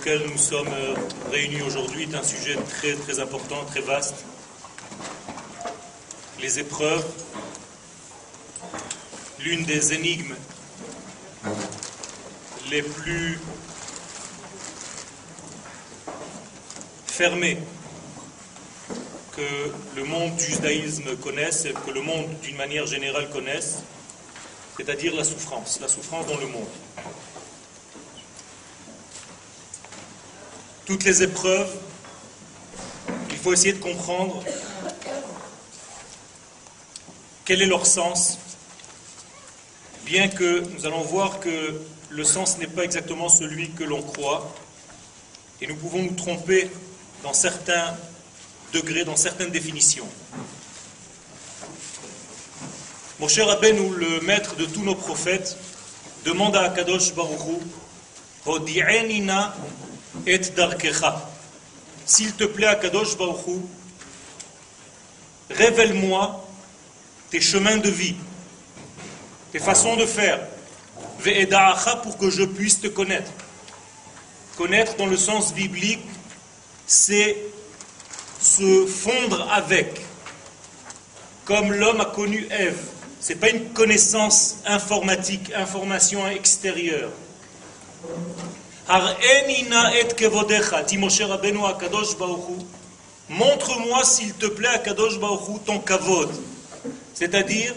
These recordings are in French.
auquel nous sommes réunis aujourd'hui est un sujet très très important, très vaste. Les épreuves, l'une des énigmes les plus fermées que le monde du judaïsme connaisse et que le monde d'une manière générale connaisse, c'est-à-dire la souffrance dans le monde. Toutes les épreuves, il faut essayer de comprendre quel est leur sens, bien que nous allons voir que le sens n'est pas exactement celui que l'on croit, et nous pouvons nous tromper dans certains degrés, dans certaines définitions. Moshe Rabbeinu, le maître de tous nos prophètes, demande à Akadosh Baruch Hu, Hodi'eni na et darkecha. S'il te plaît, Akadosh Baruch Hu, révèle-moi tes chemins de vie, tes façons de faire, ve'eda'acha, pour que je puisse te connaître. Connaître dans le sens biblique, c'est se fondre avec, comme l'homme a connu Ève. Ce n'est pas une connaissance informatique, information extérieure. Har'enina et kevodecha, dit Moshe Rabbeinu à Kadosh Baruch Hu, montre-moi s'il te plaît à Kadosh Baruch Hu ton kavod. C'est-à-dire,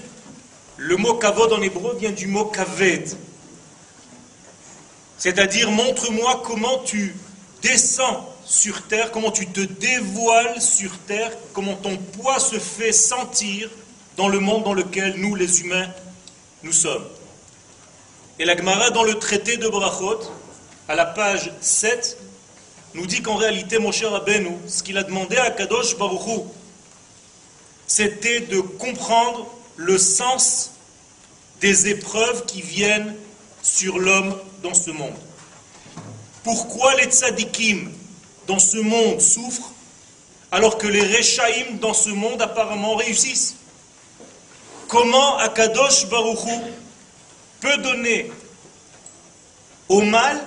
le mot kavod en hébreu vient du mot kaved. C'est-à-dire, montre-moi comment tu descends sur terre, comment tu te dévoiles sur terre, comment ton poids se fait sentir dans le monde dans lequel nous, les humains, nous sommes. Et la Gemara, dans le traité de Brachot, à la page 7, nous dit qu'en réalité, Moshe Rabbeinu, ce qu'il a demandé à Kadosh Baruch Hu, c'était de comprendre le sens des épreuves qui viennent sur l'homme dans ce monde. Pourquoi les tzadikim dans ce monde souffrent alors que les rechaïm dans ce monde apparemment réussissent? Comment Akadosh Baruch Hu peut donner au mal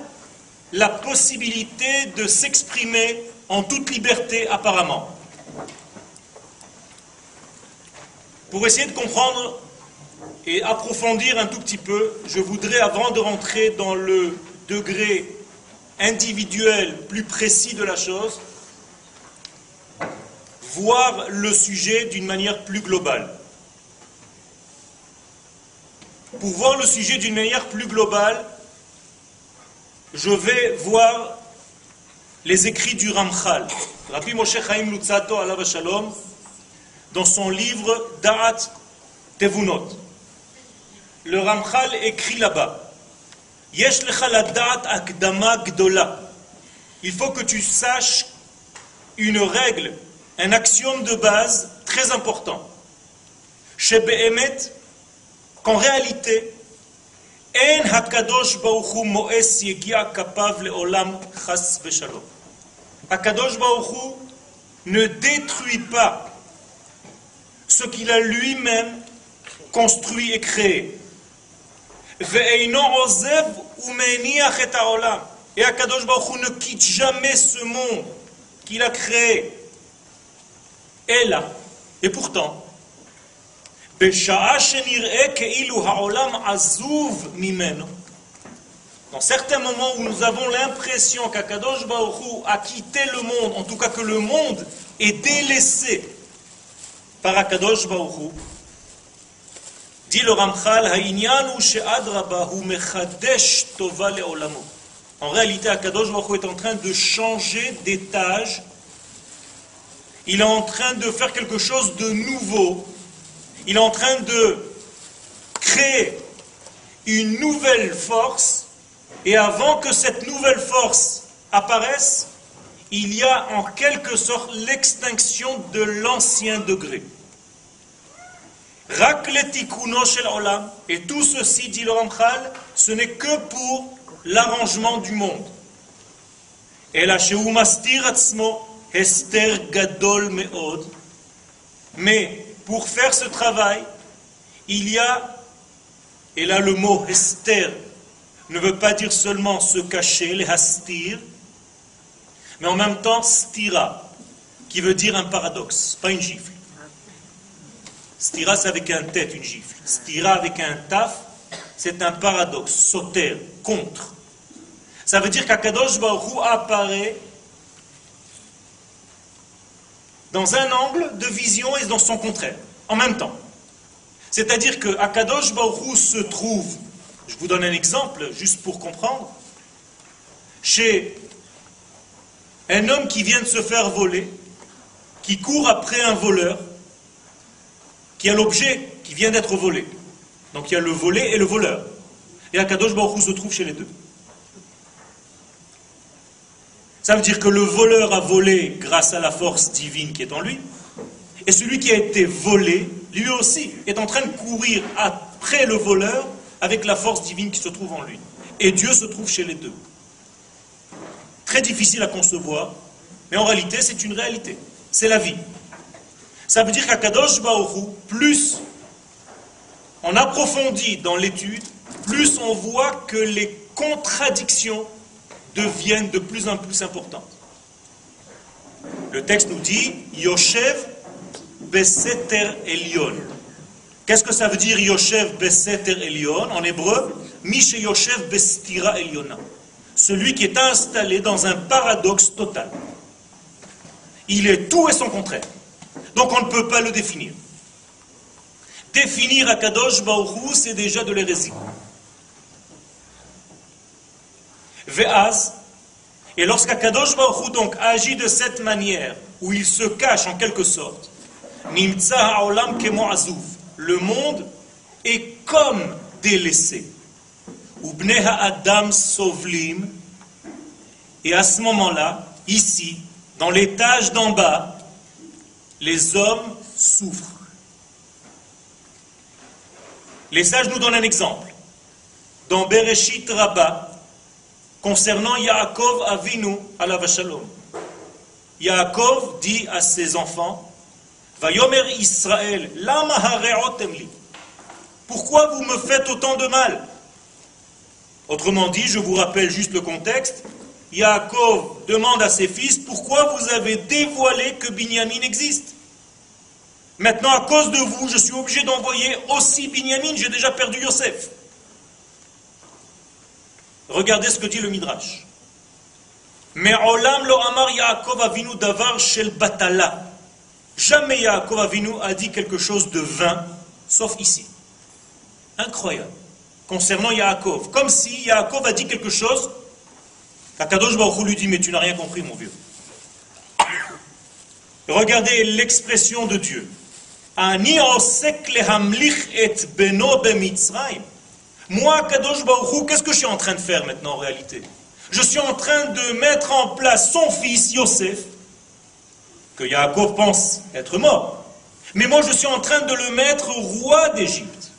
la possibilité de s'exprimer en toute liberté apparemment? Pour essayer de comprendre et approfondir un tout petit peu, je voudrais, avant de rentrer dans le degré individuel plus précis de la chose, voir le sujet d'une manière plus globale. Pour voir le sujet d'une manière plus globale, je vais voir les écrits du Ramchal, Rabbi Moshe Chaim Luzzatto alav shalom, dans son livre Da'at Tevunot. Le Ramchal écrit là-bas, Yesh lecha la da'at akdama gdola. Il faut que tu saches une règle, un axiome de base très important. Shebe'emet, qu'en réalité, En hakadosh baruch hu mo'es yegia kapav le'olam chas v'shalom. Hakadosh baruch hu ne détruit pas ce qu'il a lui-même construit et créé. Ve'eino ozev u'meniach et ha'olam. Et Hakadosh baruch hu ne quitte jamais ce monde qu'il a créé. Et là, et pourtant, dans certains moments où nous avons l'impression qu'Akadosh Baruch Hu a quitté le monde, en tout cas que le monde est délaissé par Akadosh Baruch Hu, dit le Ramchal, en réalité, Akadosh Baruch Hu est en train de changer d'étage, il est en train de faire quelque chose de nouveau. Il est en train de créer une nouvelle force, et avant que cette nouvelle force apparaisse, il y a en quelque sorte l'extinction de l'ancien degré. Et tout ceci, dit le Ramchal, ce n'est que pour l'arrangement du monde. Mais pour faire ce travail, il y a, et là le mot hester ne veut pas dire seulement se cacher, les hastir, mais en même temps stira, qui veut dire un paradoxe, pas une gifle. Stira, c'est avec un tête, une gifle. Stira avec un taf, c'est un paradoxe, soter, contre. Ça veut dire qu'Akadosh Baruch Hu apparaît dans un angle de vision et dans son contraire, en même temps. C'est-à-dire que Akadosh Baruch Hu se trouve, je vous donne un exemple, juste pour comprendre, chez un homme qui vient de se faire voler, qui court après un voleur, qui a l'objet qui vient d'être volé. Donc il y a le volé et le voleur. Et Akadosh Baruch Hu se trouve chez les deux. Ça veut dire que le voleur a volé grâce à la force divine qui est en lui, et celui qui a été volé, lui aussi, est en train de courir après le voleur avec la force divine qui se trouve en lui. Et Dieu se trouve chez les deux. Très difficile à concevoir, mais en réalité c'est une réalité. C'est la vie. Ça veut dire qu'Akadosh Baruch Hu, plus on approfondit dans l'étude, plus on voit que les contradictions deviennent de plus en plus importantes. Le texte nous dit Yoshev Beseter Elyon. Qu'est-ce que ça veut dire Yoshev Beseter Elyon en hébreu? Mishe Yoshev Bestira Elyona. Celui qui est installé dans un paradoxe total. Il est tout et son contraire. Donc on ne peut pas le définir. Définir Akadosh Baruch Hu, c'est déjà de l'hérésie. Ve'az, et lorsqu'Akadosh Baruch Hu donc agit de cette manière, où il se cache en quelque sorte, Nimtza ha'olam kemo azuv, le monde est comme délaissé. Ubnei ha'adam sovlim, et à ce moment-là, ici, dans l'étage d'en bas, les hommes souffrent. Les sages nous donnent un exemple. Dans Bereshit Rabbah, concernant Yaakov Avinu, alav shalom. Yaakov dit à ses enfants, Vayomer Israël, lama hare'otem li. Pourquoi vous me faites autant de mal? Autrement dit, je vous rappelle juste le contexte, Yaakov demande à ses fils, pourquoi vous avez dévoilé que Binyamin existe? Maintenant, à cause de vous, je suis obligé d'envoyer aussi Binyamin, j'ai déjà perdu Yosef. Regardez ce que dit le Midrash. Mais Olam lo amar Yaakov Avinu davar shel batala. Jamais Yaakov Avinu a dit quelque chose de vain, sauf ici. Incroyable. Concernant Yaakov. Comme si Yaakov a dit quelque chose, qu'Akadosh Baruch Hu lui dit, mais tu n'as rien compris, mon vieux. Regardez l'expression de Dieu. Ani osek lehamlich et beno bemitzrayim. Moi, Kadosh Baruch Hu, qu'est-ce que je suis en train de faire maintenant en réalité? Je suis en train de mettre en place son fils Yosef, que Yaakov pense être mort. Mais moi, je suis en train de le mettre roi d'Égypte.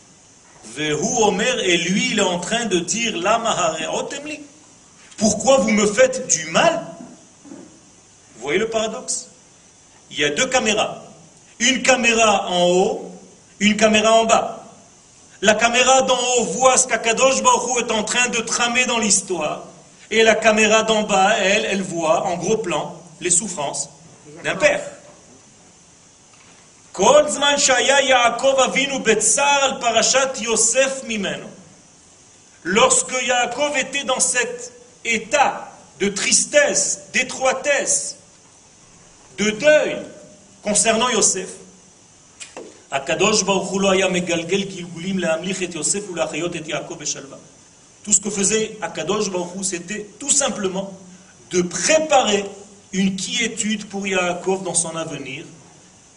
Vehu Omer, et lui, il est en train de dire Lama hare'otemli. Pourquoi vous me faites du mal? Vous voyez le paradoxe? Il y a deux caméras. Une caméra en haut, une caméra en bas. La caméra d'en haut voit ce qu'Akadosh Baruch Hu est en train de tramer dans l'histoire. Et la caméra d'en bas, elle voit en gros plan les souffrances d'un père. Kol zman shaya Yaakov Avinu betzar al parashat Yosef mimeno. Lorsque Yaakov était dans cet état de tristesse, d'étroitesse, de deuil concernant Yosef, Akadosh Baruch Hu lo haya megalgel kilgulim lehamlich et Yosef ou lachayot et Yaakov beshalva. Tout ce que faisait Akadosh Baruch Hu, c'était tout simplement de préparer une quiétude pour Yaakov dans son avenir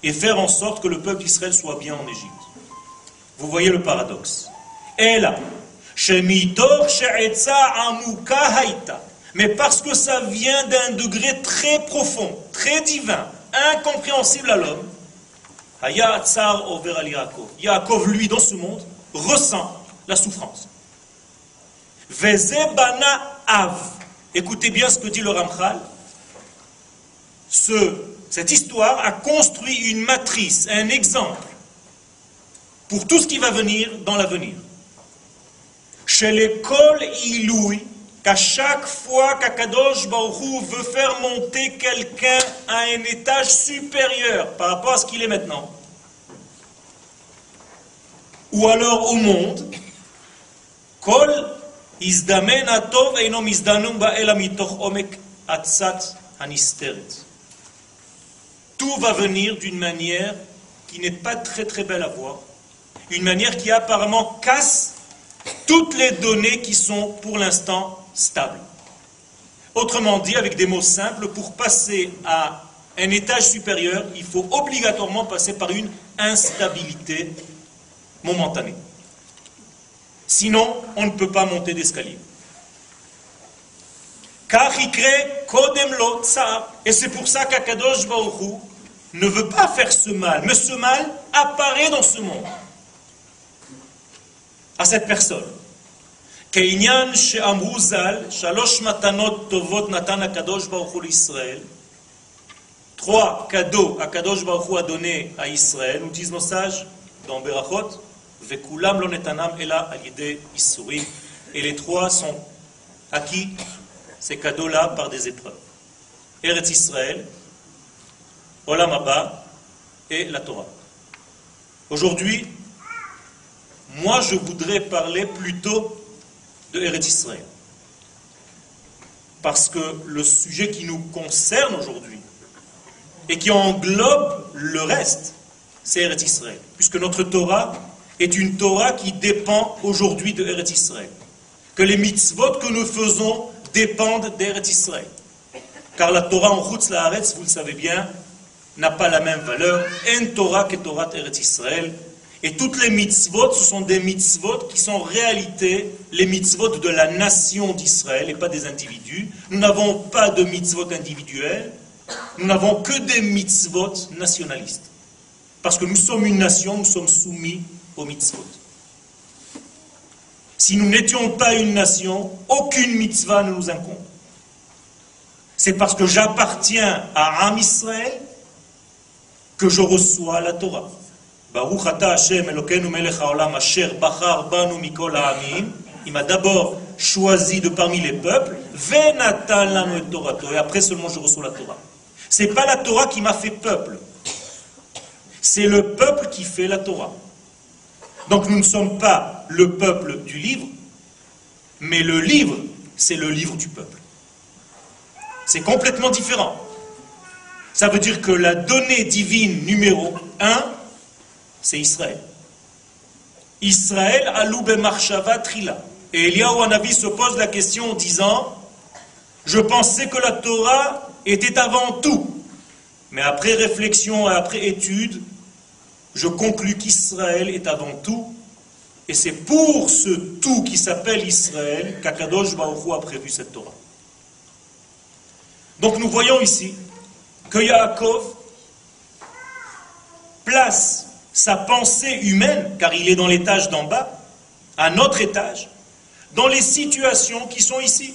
et faire en sorte que le peuple d'Israël soit bien en Égypte. Vous voyez le paradoxe. Et là, mais parce que ça vient d'un degré très profond, très divin, incompréhensible à l'homme, Yaakov, lui, dans ce monde, ressent la souffrance. Écoutez bien ce que dit le Ramchal. Cette histoire a construit une matrice, un exemple pour tout ce qui va venir dans l'avenir. Chez l'école Iloui, qu'à chaque fois qu'Akadosh Baruch Hu veut faire monter quelqu'un à un étage supérieur par rapport à ce qu'il est maintenant, ou alors au monde, Kol izdamen atov eino mizdanum ba'ela mitoch omek atzat hanisteret. Tout va venir d'une manière qui n'est pas très très belle à voir, une manière qui apparemment casse toutes les données qui sont pour l'instant stables. Autrement dit, avec des mots simples, pour passer à un étage supérieur, il faut obligatoirement passer par une instabilité momentanée. Sinon, on ne peut pas monter d'escalier. Et c'est pour ça qu'Akadosh Baruch Hu ne veut pas faire ce mal, mais ce mal apparaît dans ce monde, à cette personne. Keinyan she'amru zal, shalosh matanot tovot natan Akadosh Baruch Hu l'Israël. 3 cadeaux Akadosh Baruch Hu a donné à Israël, nous disent nos sages dans Berachot, vekulam lo netanam ela al yedei isurim. Et les 3 sont acquis, ces cadeaux-là, par des épreuves. Eretz Israël, Olam Haba et la Torah. Aujourd'hui, moi je voudrais parler plutôt de Eretz Israël. Parce que le sujet qui nous concerne aujourd'hui et qui englobe le reste, c'est Eretz Israël. Puisque notre Torah est une Torah qui dépend aujourd'hui de Eretz Israël. Que les mitzvot que nous faisons dépendent d'Eretz Israël. Car la Torah en Chutz La'aretz, vous le savez bien, n'a pas la même valeur. En Torah que Torah Eretz Israël. Et toutes les mitzvot, ce sont des mitzvot qui sont en réalité les mitzvot de la nation d'Israël et pas des individus. Nous n'avons pas de mitzvot individuels, nous n'avons que des mitzvot nationalistes. Parce que nous sommes une nation, nous sommes soumis aux mitzvot. Si nous n'étions pas une nation, aucune mitzvah ne nous incombe. C'est parce que j'appartiens à Am Israël que je reçois la Torah. Baruch ata Hashem Elokeinu melech haolam asher bachar banu mikol ha'amim. Il m'a d'abord choisi de parmi les peuples, venatan lanu et Torato, et après seulement je reçois la Torah. C'est pas la Torah qui m'a fait peuple. C'est le peuple qui fait la Torah. Donc nous ne sommes pas le peuple du livre, mais le livre, c'est le livre du peuple. C'est complètement différent. Ça veut dire que la donnée divine numéro 1, c'est Israël. Israël, alou bemarshava trila. Et Eliyahu Hanavi se pose la question en disant, je pensais que la Torah était avant tout. Mais après réflexion et après étude, je conclus qu'Israël est avant tout, et c'est pour ce tout qui s'appelle Israël qu'Akadosh Baruch Hu a prévu cette Torah. Donc nous voyons ici que Yaakov place sa pensée humaine, car il est dans l'étage d'en bas, à notre étage, dans les situations qui sont ici,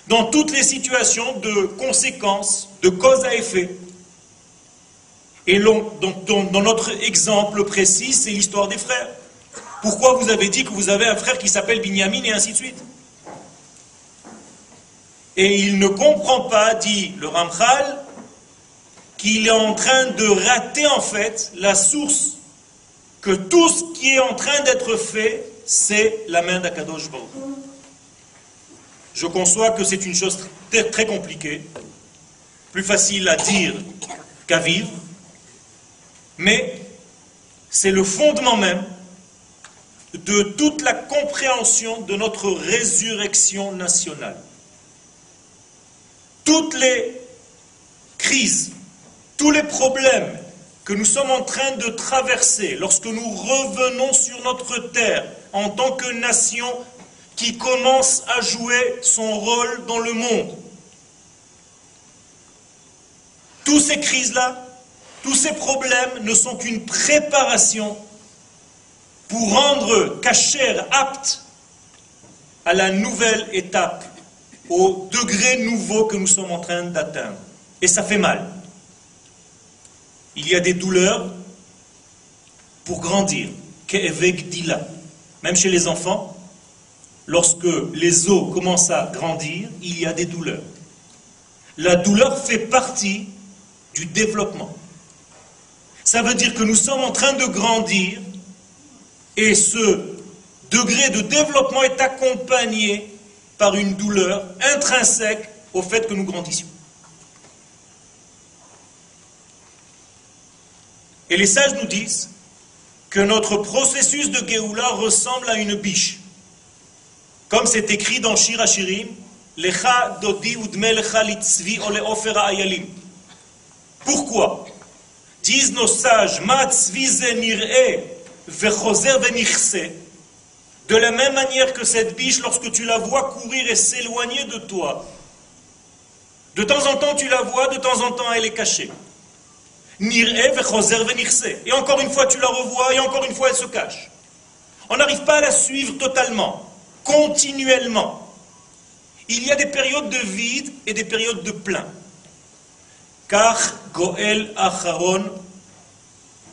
dans toutes les situations de conséquences, de cause à effet. Et donc, dans notre exemple précis, c'est l'histoire des frères. Pourquoi vous avez dit que vous avez un frère qui s'appelle Binyamin et ainsi de suite? Et il ne comprend pas, dit le Ramchal, qu'il est en train de rater en fait la source, que tout ce qui est en train d'être fait, c'est la main d'Akadosh Baruch Hu. Je conçois que c'est une chose très, très compliquée, plus facile à dire qu'à vivre, mais c'est le fondement même de toute la compréhension de notre résurrection nationale. Toutes les crises, tous les problèmes que nous sommes en train de traverser lorsque nous revenons sur notre terre en tant que nation qui commence à jouer son rôle dans le monde. Toutes ces crises-là, tous ces problèmes ne sont qu'une préparation pour rendre Kasher apte à la nouvelle étape, au degré nouveau que nous sommes en train d'atteindre. Et ça fait mal. Il y a des douleurs pour grandir. Ke'evek dila. Même chez les enfants, lorsque les os commencent à grandir, il y a des douleurs. La douleur fait partie du développement. Ça veut dire que nous sommes en train de grandir et ce degré de développement est accompagné par une douleur intrinsèque au fait que nous grandissions. Et les sages nous disent que notre processus de Géoula ressemble à une biche. Comme c'est écrit dans Shir Hashirim, Lecha dodi udme lecha litzvi ole ofer ha'ayalim. Pourquoi? Disent nos sages, Ma tzvi ze nir'e vechozer venichse. De la même manière que cette biche, lorsque tu la vois courir et s'éloigner de toi, de temps en temps tu la vois, de temps en temps elle est cachée. Nir'e vechozer venichse. Et encore une fois tu la revois, et encore une fois elle se cache. On n'arrive pas à la suivre totalement, continuellement. Il y a des périodes de vide et des périodes de plein. Car Goel Acharon,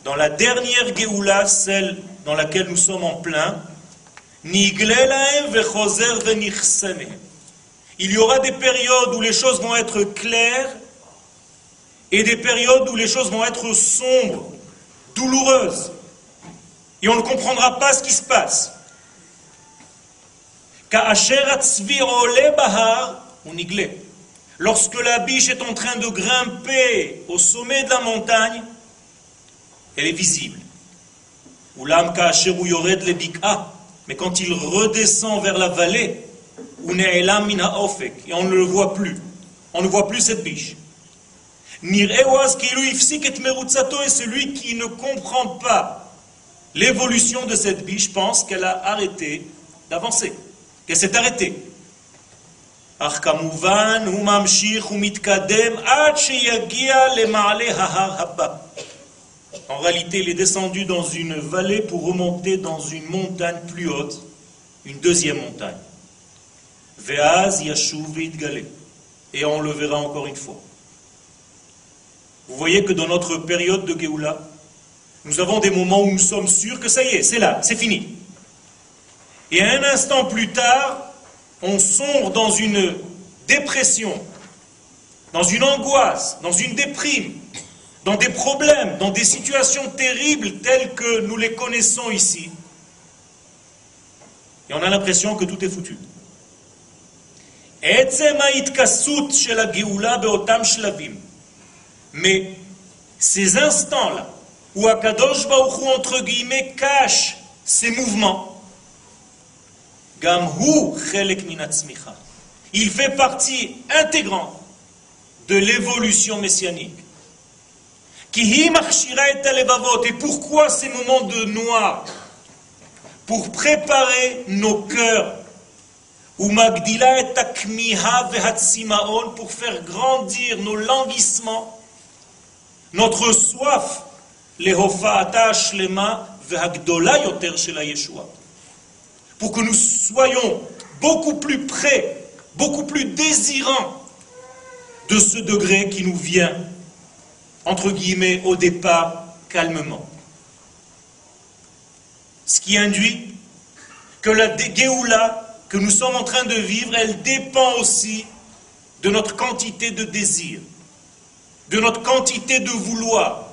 dans la dernière Géoula, celle dans laquelle nous sommes en plein, il y aura des périodes où les choses vont être claires et des périodes où les choses vont être sombres, douloureuses. Et on ne comprendra pas ce qui se passe. Lorsque la biche est en train de grimper au sommet de la montagne, elle est visible. Mais quand il redescend vers la vallée, et on ne le voit plus, on ne voit plus cette biche. Et celui qui ne comprend pas l'évolution de cette biche pense qu'elle a arrêté d'avancer, qu'elle s'est arrêtée. En réalité, il est descendu dans une vallée pour remonter dans une montagne plus haute, une deuxième montagne. Et on le verra encore une fois. Vous voyez que dans notre période de Géoula, nous avons des moments où nous sommes sûrs que ça y est, c'est là, c'est fini. Et un instant plus tard, on sombre dans une dépression, dans une angoisse, dans une déprime, dans des problèmes, dans des situations terribles telles que nous les connaissons ici. Et on a l'impression que tout est foutu. Mais ces instants-là, où Akadosh Baruch Hu, entre guillemets, cache ses mouvements, il fait partie intégrante de l'évolution messianique. Et pourquoi ces moments de noir? Pour préparer nos cœurs. Pour faire grandir nos languissements, notre soif, pour que nous soyons beaucoup plus près, beaucoup plus désirants de ce degré qui nous vient, entre guillemets, au départ, calmement. Ce qui induit que la Géoula que nous sommes en train de vivre, elle dépend aussi de notre quantité de désir, de notre quantité de vouloir.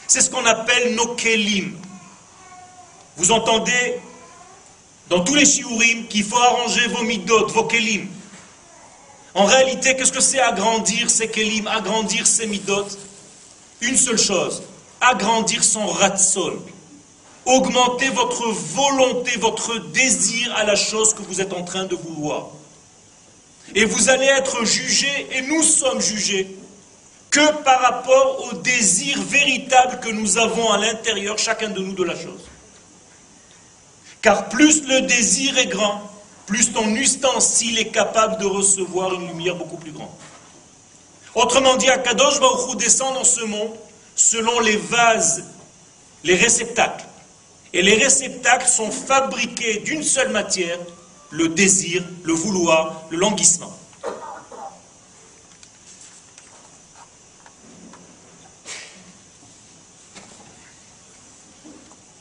C'est ce qu'on appelle nos kelim. Vous entendez dans tous les shiurim qu'il faut arranger vos midot, vos kelim. En réalité, qu'est-ce que c'est agrandir ces kelim, agrandir ces midot? Une seule chose, agrandir son ratson. Augmenter votre volonté, votre désir à la chose que vous êtes en train de vouloir. Et vous allez être jugé, et nous sommes jugés, que par rapport au désir véritable que nous avons à l'intérieur, chacun de nous, de la chose. Car plus le désir est grand, plus ton ustensile est capable de recevoir une lumière beaucoup plus grande. Autrement dit, Akadosh Baruch Hu descend dans ce monde selon les vases, les réceptacles. Et les réceptacles sont fabriqués d'une seule matière, le désir, le vouloir, le languissement.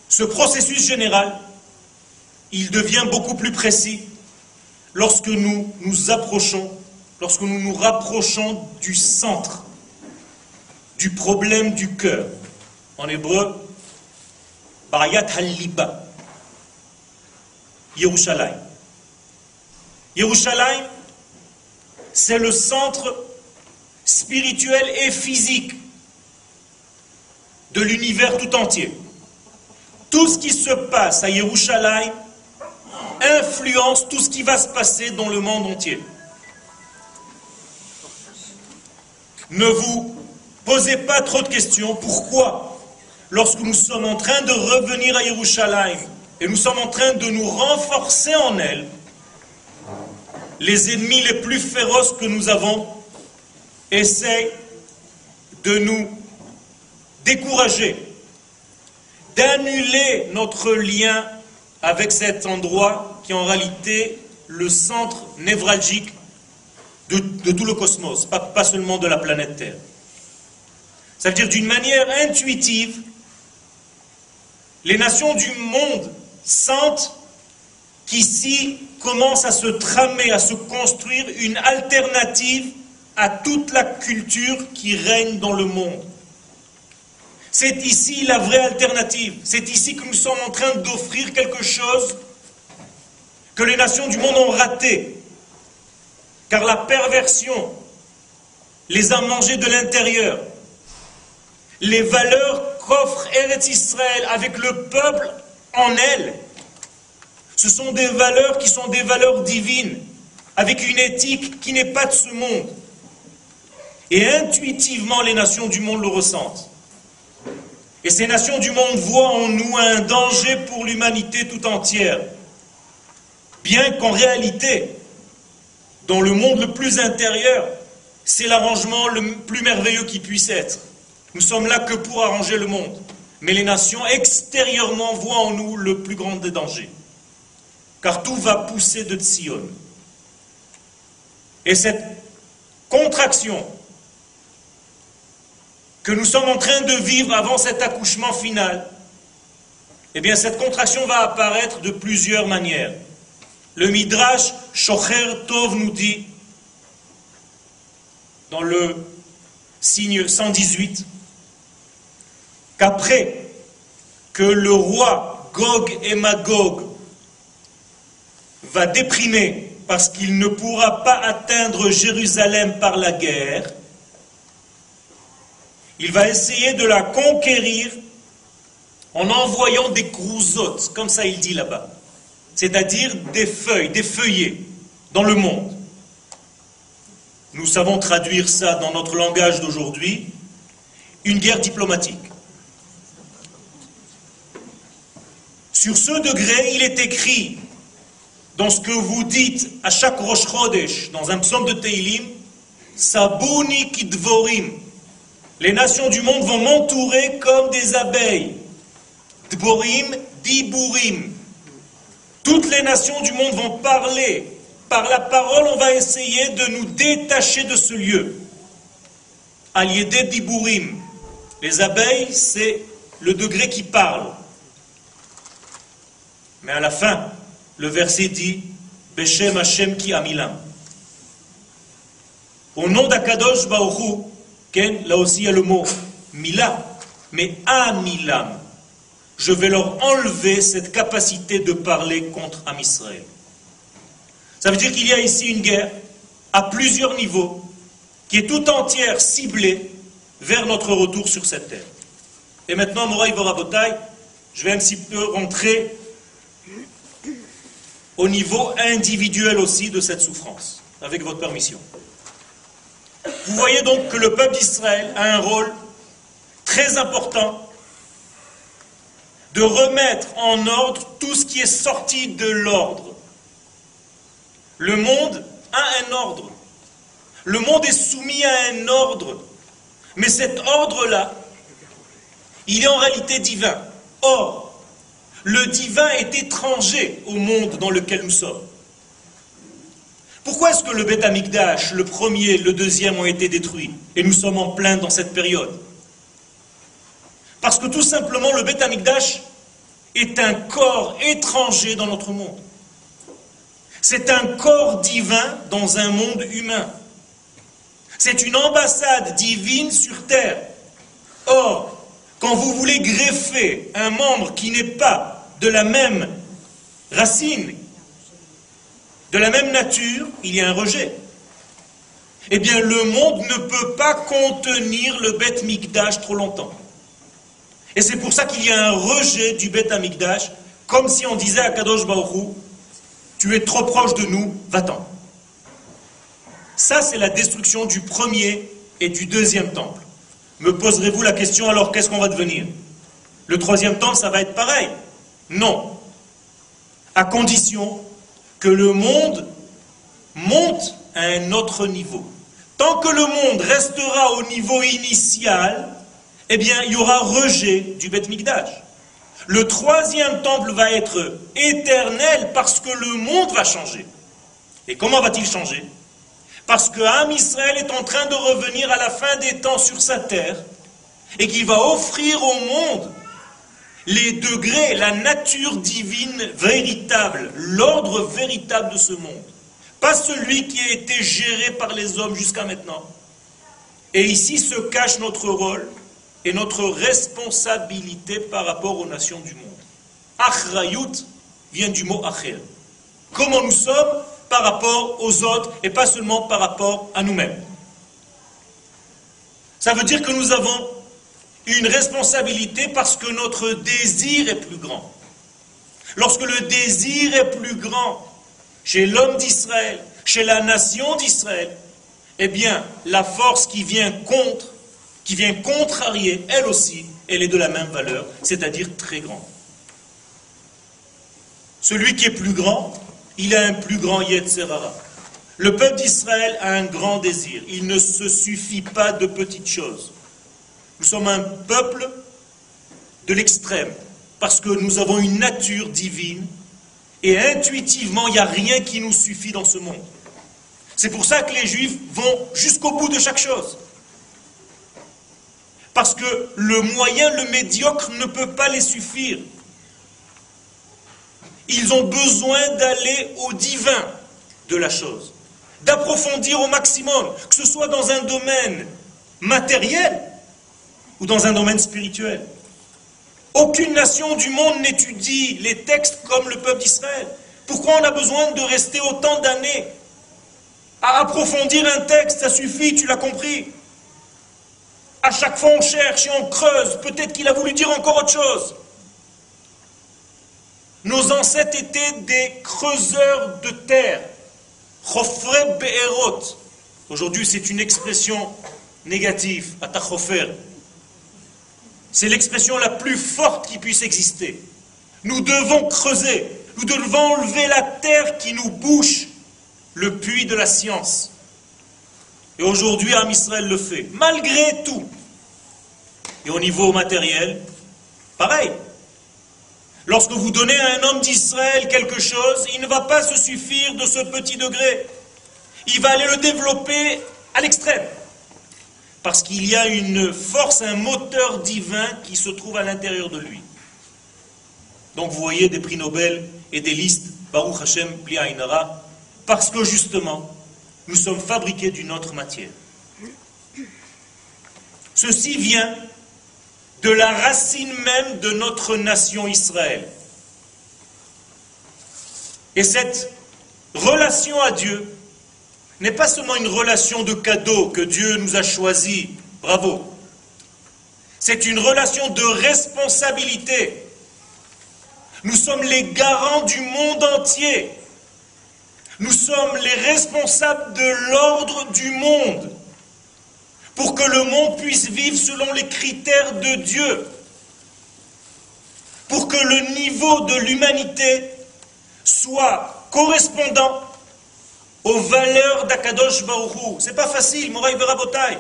Ce processus général, il devient beaucoup plus précis lorsque nous nous approchons, lorsque nous nous rapprochons du centre, du problème du cœur. En hébreu, Bayat Haliba, Yerushalayim. Yerushalayim, c'est le centre spirituel et physique de l'univers tout entier. Tout ce qui se passe à Yerushalayim influence tout ce qui va se passer dans le monde entier. Ne vous posez pas trop de questions. Pourquoi, lorsque nous sommes en train de revenir à Yerushalayim et nous sommes en train de nous renforcer en elle, les ennemis les plus féroces que nous avons essayent de nous décourager, d'annuler notre lien avec cet endroit qui est en réalité le centre névralgique de tout le cosmos, pas seulement de la planète Terre. Ça veut dire d'une manière intuitive, les nations du monde sentent qu'ici commence à se tramer, à se construire une alternative à toute la culture qui règne dans le monde. C'est ici la vraie alternative. C'est ici que nous sommes en train d'offrir quelque chose que les nations du monde ont raté. Car la perversion les a mangés de l'intérieur. Les valeurs qu'offre Eretz Israël avec le peuple en elle, ce sont des valeurs qui sont des valeurs divines, avec une éthique qui n'est pas de ce monde. Et intuitivement, les nations du monde le ressentent. Et ces nations du monde voient en nous un danger pour l'humanité tout entière. Bien qu'en réalité, dans le monde le plus intérieur, c'est l'arrangement le plus merveilleux qui puisse être. Nous sommes là que pour arranger le monde. Mais les nations extérieurement voient en nous le plus grand des dangers. Car tout va pousser de Tzion. Et cette contraction que nous sommes en train de vivre avant cet accouchement final, eh bien cette contraction va apparaître de plusieurs manières. Le Midrash Shocher Tov nous dit, dans le signe 118, qu'après que le roi Gog et Magog va déprimer parce qu'il ne pourra pas atteindre Jérusalem par la guerre, il va essayer de la conquérir en envoyant des grouzotes, comme ça il dit là-bas, c'est-à-dire des feuilles, des feuillets dans le monde. Nous savons traduire ça dans notre langage d'aujourd'hui, une guerre diplomatique. Sur ce degré, il est écrit dans ce que vous dites à chaque Rosh Chodesh, dans un psaume de Teilim, Sabuni kidvorim. Les nations du monde vont m'entourer comme des abeilles. Dvorim, diburim. Toutes les nations du monde vont parler. Par la parole, on va essayer de nous détacher de ce lieu. Aliédé diburim. Les abeilles, c'est le degré qui parle. Mais à la fin, le verset dit Beshem Hashem ki amilam. Au nom d'Akadosh Baruch Hu, là aussi il y a le mot Mila, mais amilam. Je vais leur enlever cette capacité de parler contre Am Israël. Ça veut dire qu'il y a ici une guerre à plusieurs niveaux qui est tout entière ciblée vers notre retour sur cette terre. Et maintenant, Moraï Vorabotai, je vais un petit peu rentrer au niveau individuel aussi de cette souffrance, avec votre permission. Vous voyez donc que le peuple d'Israël a un rôle très important de remettre en ordre tout ce qui est sorti de l'ordre. Le monde a un ordre. Le monde est soumis à un ordre. Mais cet ordre-là, il est en réalité divin. Or, le divin est étranger au monde dans lequel nous sommes. Pourquoi est-ce que le Beth Amikdash, le premier, le deuxième ont été détruits et nous sommes en plein dans cette période? Parce que tout simplement le Beth Amikdash est un corps étranger dans notre monde. C'est un corps divin dans un monde humain. C'est une ambassade divine sur terre. Or, quand vous voulez greffer un membre qui n'est pas de la même racine, de la même nature, il y a un rejet. Eh bien, le monde ne peut pas contenir le Beth Mikdash trop longtemps. Et c'est pour ça qu'il y a un rejet du Beth Amikdash, comme si on disait à Kadosh Baruch Hu, tu es trop proche de nous, va-t'en. Ça, c'est la destruction du premier et du deuxième temple. Me poserez-vous la question, alors qu'est-ce qu'on va devenir? Le troisième temple, ça va être pareil? Non. À condition que le monde monte à un autre niveau. Tant que le monde restera au niveau initial, eh bien, il y aura rejet du Beth Mikdash. Le troisième temple va être éternel parce que le monde va changer. Et comment va-t-il changer? Parce que Am Israël est en train de revenir à la fin des temps sur sa terre et qu'il va offrir au monde les degrés, la nature divine véritable, l'ordre véritable de ce monde. Pas celui qui a été géré par les hommes jusqu'à maintenant. Et ici se cache notre rôle et notre responsabilité par rapport aux nations du monde. Achrayut vient du mot acher. Comment nous sommes par rapport aux autres et pas seulement par rapport à nous-mêmes. Ça veut dire que nous avons une responsabilité parce que notre désir est plus grand. Lorsque le désir est plus grand chez l'homme d'Israël, chez la nation d'Israël, eh bien, la force qui vient contrarier, elle aussi, elle est de la même valeur, c'est-à-dire très grande. Celui qui est plus grand, il a un plus grand Yetzer Hara. Le peuple d'Israël a un grand désir. Il ne se suffit pas de petites choses. Nous sommes un peuple de l'extrême, parce que nous avons une nature divine, et intuitivement, il n'y a rien qui nous suffit dans ce monde. C'est pour ça que les Juifs vont jusqu'au bout de chaque chose. Parce que le moyen, le médiocre, ne peut pas les suffire. Ils ont besoin d'aller au divin de la chose, d'approfondir au maximum, que ce soit dans un domaine matériel ou dans un domaine spirituel. Aucune nation du monde n'étudie les textes comme le peuple d'Israël. Pourquoi on a besoin de rester autant d'années à approfondir un texte? Ça suffit, tu l'as compris. À chaque fois on cherche et on creuse, peut-être qu'il a voulu dire encore autre chose. Nos ancêtres étaient des creuseurs de terre. Chofre be'erot. Aujourd'hui, c'est une expression négative. Atachofer. C'est l'expression la plus forte qui puisse exister. Nous devons creuser. Nous devons enlever la terre qui nous bouche le puits de la science. Et aujourd'hui, Am Israël le fait. Malgré tout. Et au niveau matériel, pareil. Lorsque vous donnez à un homme d'Israël quelque chose, il ne va pas se suffire de ce petit degré. Il va aller le développer à l'extrême. Parce qu'il y a une force, un moteur divin qui se trouve à l'intérieur de lui. Donc vous voyez des prix Nobel et des listes, Baruch Hashem, Bli Ayin Hara, parce que justement, nous sommes fabriqués d'une autre matière. Ceci vient de la racine même de notre nation Israël. Et cette relation à Dieu n'est pas seulement une relation de cadeau que Dieu nous a choisi, bravo. C'est une relation de responsabilité. Nous sommes les garants du monde entier. Nous sommes les responsables de l'ordre du monde. Pour que le monde puisse vivre selon les critères de Dieu. Pour que le niveau de l'humanité soit correspondant aux valeurs d'Akadosh Baruch Hu. C'est pas facile, Moraï Verabotai.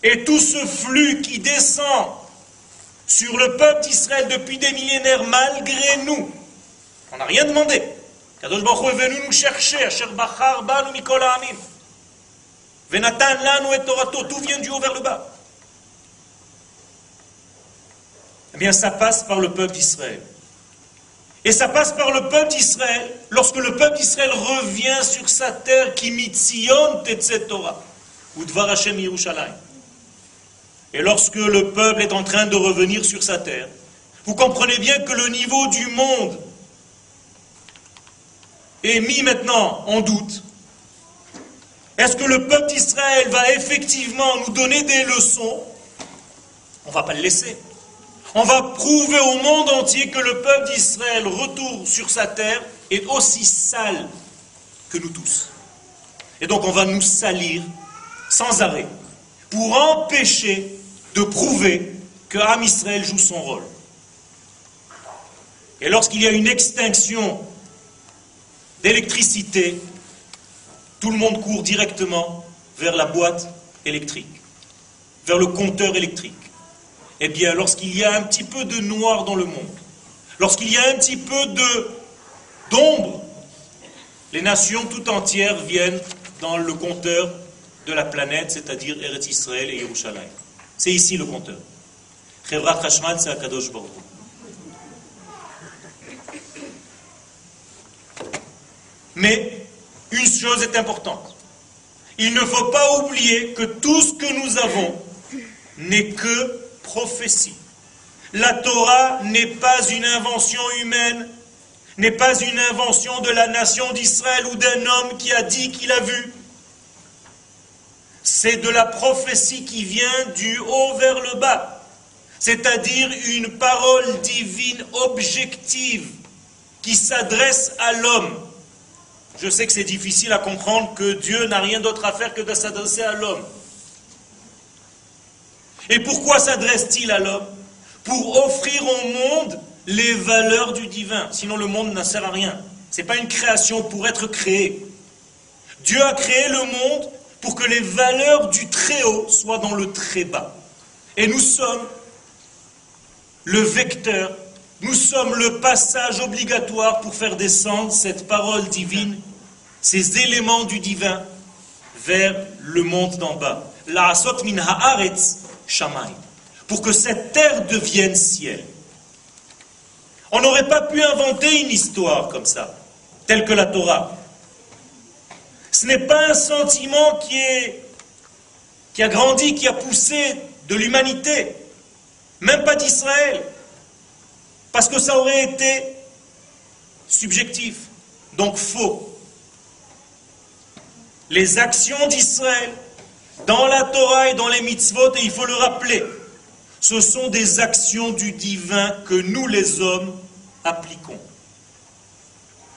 Et tout ce flux qui descend sur le peuple d'Israël depuis des millénaires, malgré nous, on n'a rien demandé. Akadosh Baruch Hu est venu nous chercher, Asher Bachar Banu Mikol Ha'amim. Venatan lanu et Torato, tout vient du haut vers le bas. Eh bien, ça passe par le peuple d'Israël. Et ça passe par le peuple d'Israël, lorsque le peuple d'Israël revient sur sa terre, qui mitzion tetzet Torah, ou dvar Hashem Yerushalayim. Et lorsque le peuple est en train de revenir sur sa terre, vous comprenez bien que le niveau du monde est mis maintenant en doute. Est-ce que le peuple d'Israël va effectivement nous donner des leçons? On ne va pas le laisser. On va prouver au monde entier que le peuple d'Israël, retour sur sa terre, est aussi sale que nous tous. Et donc on va nous salir sans arrêt pour empêcher de prouver que Am Israël joue son rôle. Et lorsqu'il y a une extinction d'électricité, tout le monde court directement vers la boîte électrique, vers le compteur électrique. Eh bien, lorsqu'il y a un petit peu de noir dans le monde, lorsqu'il y a un petit peu d'ombre, les nations tout entières viennent dans le compteur de la planète, c'est-à-dire Eretz Israël et Yerushalayim. C'est ici le compteur. Chevrat Chashmal, c'est Akadosh Baruch Hu. Mais une chose est importante. Il ne faut pas oublier que tout ce que nous avons n'est que prophétie. La Torah n'est pas une invention humaine, n'est pas une invention de la nation d'Israël ou d'un homme qui a dit qu'il a vu. C'est de la prophétie qui vient du haut vers le bas, c'est-à-dire une parole divine objective qui s'adresse à l'homme. Je sais que c'est difficile à comprendre que Dieu n'a rien d'autre à faire que de s'adresser à l'homme. Et pourquoi s'adresse-t-il à l'homme? Pour offrir au monde les valeurs du divin. Sinon le monde ne sert à rien. Ce n'est pas une création pour être créé. Dieu a créé le monde pour que les valeurs du très haut soient dans le très bas. Et nous sommes le vecteur, nous sommes le passage obligatoire pour faire descendre cette parole divine, ces éléments du divin, vers le monde d'en bas. La'asot min haaretz shamayim. Pour que cette terre devienne ciel. On n'aurait pas pu inventer une histoire comme ça, telle que la Torah. Ce n'est pas un sentiment qui a grandi, qui a poussé de l'humanité, même pas d'Israël, parce que ça aurait été subjectif, donc faux. Les actions d'Israël, dans la Torah et dans les mitzvot, et il faut le rappeler, ce sont des actions du divin que nous les hommes appliquons.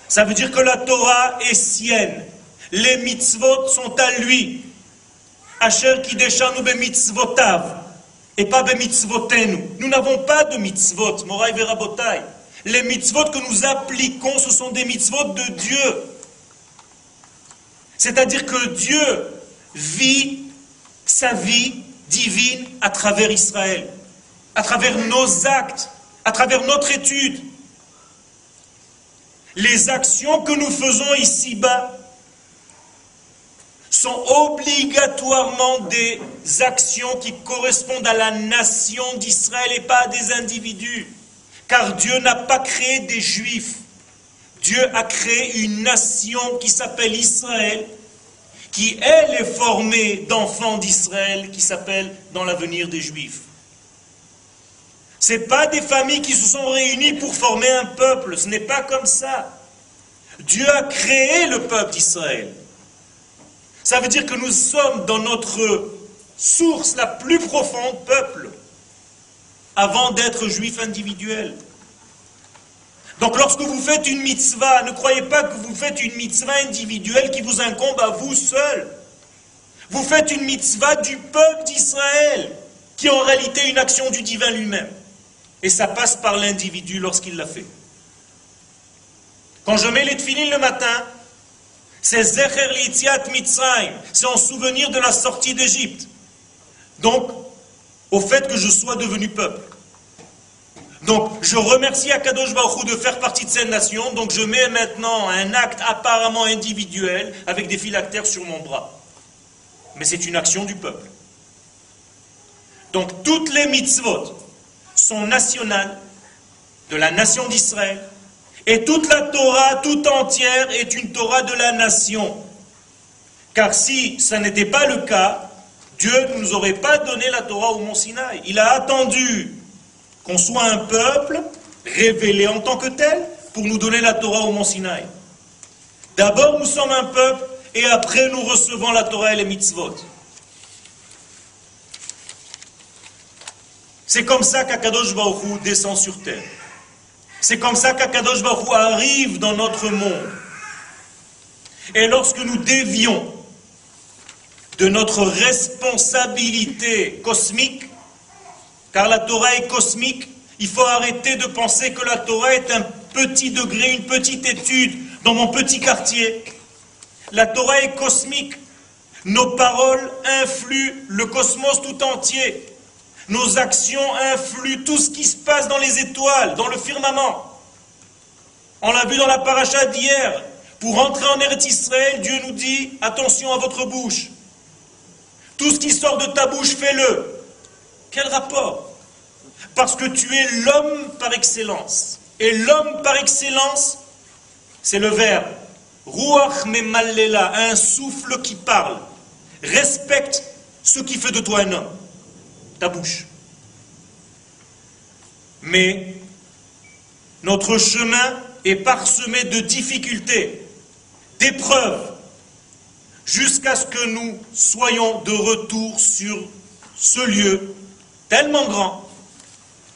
Ça veut dire que la Torah est sienne. Les mitzvot sont à lui. Asher kideshanu bemitzvotav et pas bemitzvotenu. Nous n'avons pas de mitzvot, moraï verabotai. Les mitzvot que nous appliquons, ce sont des mitzvot de Dieu. C'est-à-dire que Dieu vit sa vie divine à travers Israël, à travers nos actes, à travers notre étude. Les actions que nous faisons ici-bas sont obligatoirement des actions qui correspondent à la nation d'Israël et pas à des individus. Car Dieu n'a pas créé des Juifs. Dieu a créé une nation qui s'appelle Israël, qui elle est formée d'enfants d'Israël, qui s'appelle dans l'avenir des Juifs. Ce n'est pas des familles qui se sont réunies pour former un peuple, ce n'est pas comme ça. Dieu a créé le peuple d'Israël. Ça veut dire que nous sommes dans notre source la plus profonde, peuple, avant d'être juifs individuels. Donc lorsque vous faites une mitzvah, ne croyez pas que vous faites une mitzvah individuelle qui vous incombe à vous seul. Vous faites une mitzvah du peuple d'Israël, qui est en réalité une action du divin lui-même. Et ça passe par l'individu lorsqu'il l'a fait. Quand je mets les tefilines le matin, c'est Zecher Li'itziat Mitzrayim, c'est en souvenir de la sortie d'Égypte. Donc, au fait que je sois devenu peuple. Donc, je remercie Akadosh Baruch Hu de faire partie de cette nation, donc je mets maintenant un acte apparemment individuel avec des phylactères sur mon bras. Mais c'est une action du peuple. Donc, toutes les mitzvot sont nationales de la nation d'Israël, Et toute la Torah, tout entière, est une Torah de la nation. Car si ça n'était pas le cas, Dieu ne nous aurait pas donné la Torah au Mont Sinaï. Il a attendu qu'on soit un peuple révélé en tant que tel pour nous donner la Torah au Mont Sinaï. D'abord nous sommes un peuple et après nous recevons la Torah et les mitzvot. C'est comme ça qu'Akadosh Baruch Hu descend sur terre. C'est comme ça qu'Akadosh Baruch Hu arrive dans notre monde. Et lorsque nous dévions de notre responsabilité cosmique, car la Torah est cosmique, il faut arrêter de penser que la Torah est un petit degré, une petite étude dans mon petit quartier. La Torah est cosmique. Nos paroles influent le cosmos tout entier. Nos actions influent tout ce qui se passe dans les étoiles, dans le firmament. On l'a vu dans la paracha d'hier. Pour entrer en Eretz Israël, Dieu nous dit, attention à votre bouche. Tout ce qui sort de ta bouche, fais-le. Quel rapport? Parce que tu es l'homme par excellence. Et l'homme par excellence, c'est le verbe. Ruach memallela, un souffle qui parle. Respecte ce qui fait de toi un homme. Ta bouche. Mais notre chemin est parsemé de difficultés, d'épreuves, jusqu'à ce que nous soyons de retour sur ce lieu tellement grand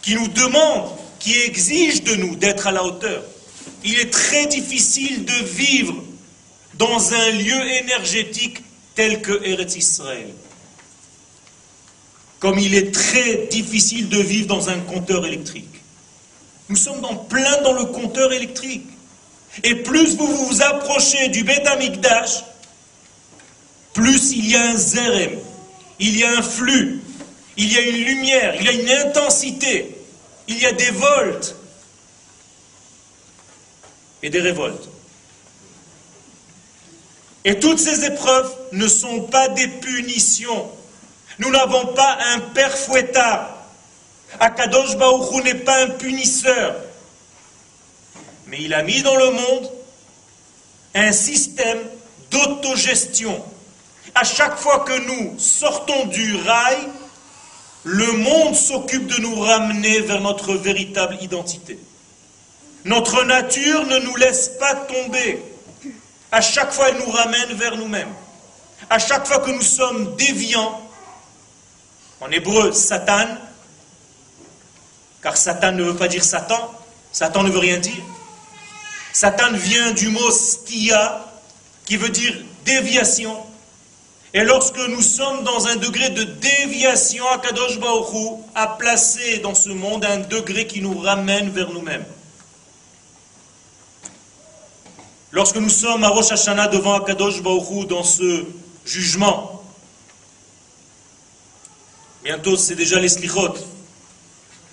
qui nous demande, qui exige de nous d'être à la hauteur. Il est très difficile de vivre dans un lieu énergétique tel que Eretz Israël. Comme il est très difficile de vivre dans un compteur électrique. Nous sommes en plein dans le compteur électrique. Et plus vous vous approchez du Beth Amikdash, plus il y a un zérem, il y a un flux, il y a une lumière, il y a une intensité, il y a des volts et des révoltes. Et toutes ces épreuves ne sont pas des punitions. Nous n'avons pas un père fouettard. Akadosh Baruch Hu n'est pas un punisseur. Mais il a mis dans le monde un système d'autogestion. À chaque fois que nous sortons du rail, le monde s'occupe de nous ramener vers notre véritable identité. Notre nature ne nous laisse pas tomber. À chaque fois, elle nous ramène vers nous-mêmes. À chaque fois que nous sommes déviants, en hébreu, Satan, car Satan ne veut pas dire Satan, Satan ne veut rien dire. Satan vient du mot stia, qui veut dire déviation. Et lorsque nous sommes dans un degré de déviation, Akadosh Baruch Hu a placé dans ce monde un degré qui nous ramène vers nous-mêmes. Lorsque nous sommes à Rosh Hashanah devant Akadosh Baruch Hu dans ce jugement, bientôt c'est déjà les slichot,